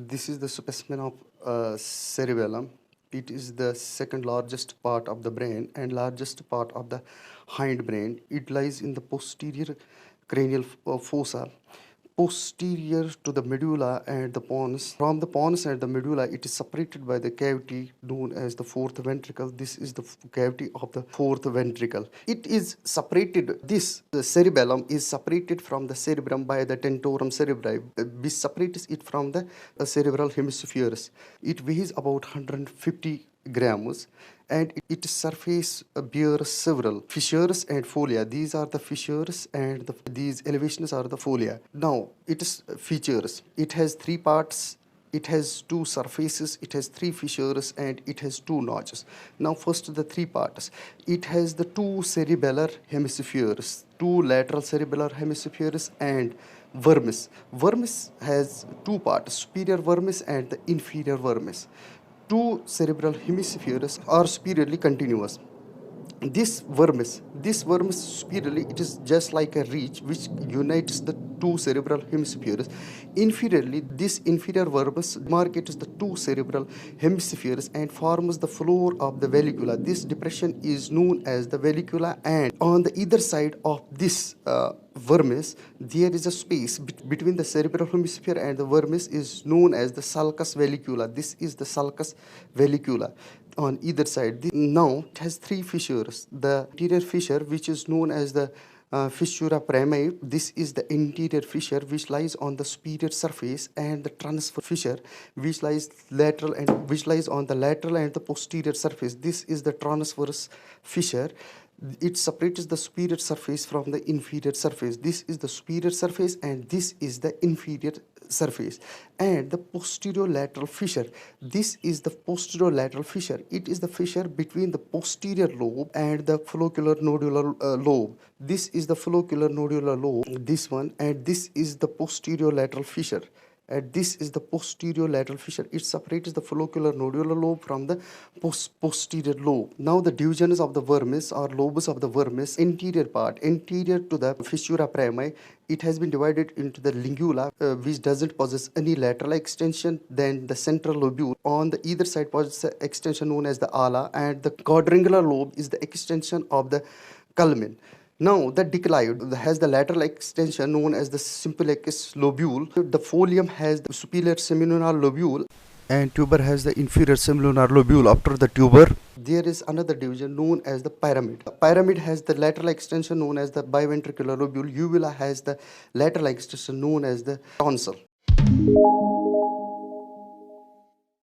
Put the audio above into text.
This is the specimen of cerebellum. It is the second largest part of the brain and largest part of the hind brain. It lies in the posterior cranial fossa, posterior to the medulla and the pons. From the pons and the medulla, it is separated by the cavity known as the fourth ventricle. This is the cavity of the fourth ventricle. It is separated, the cerebellum is separated from the cerebrum by the tentorium cerebri, which separates it from the cerebral hemispheres. It weighs about 150 grams and its surface bears several fissures and folia. These are the fissures and these elevations are the folia. Now, its features. It has three parts. It has two surfaces, it has three fissures, and it has two notches. Now, first the three parts. It has the two cerebellar hemispheres, two lateral cerebellar hemispheres, and vermis. Vermis has two parts, superior vermis and the inferior vermis. Two cerebral hemispheres are superiorly continuous. This vermis superiorly, it is just like a ridge which unites the two cerebral hemispheres. Inferiorly, this inferior vermis demarcates the two cerebral hemispheres and forms the floor of the vallicula. This depression is known as the vallicula, and on the either side of this vermis, there is a space between the cerebral hemisphere and the vermis is known as the sulcus vallicula. This is the sulcus vallicula on either side. Now it has three fissures. The anterior fissure, which is known as the fissura primae, this is the anterior fissure which lies on the superior surface, and the transverse fissure which lies on the lateral and the posterior surface. This is the transverse fissure. It separates the superior surface from the inferior surface. This is the superior surface and this is the inferior surface. And the posterolateral fissure, this is the posterolateral fissure. It is the fissure between the posterior lobe and the follicular nodular lobe. This is the follicular nodular lobe, this one, and this is the posterolateral fissure. And this is the posterolateral fissure. It separates the follicular nodular lobe from the posterior lobe. Now the divisions of the vermis or lobes of the vermis, anterior part, anterior to the fissura primae, it has been divided into the lingula, which doesn't possess any lateral extension. Then the central lobule on the either side possesses an extension known as the ala, and the quadrangular lobe is the extension of the culmen. Now, the diclyoid has the lateral extension known as the symplecus lobule. The folium has the superior semilunar lobule, and tuber has the inferior semilunar lobule. After the tuber, there is another division known as the pyramid. The pyramid has the lateral extension known as the biventricular lobule. Uvula has the lateral extension known as the tonsil.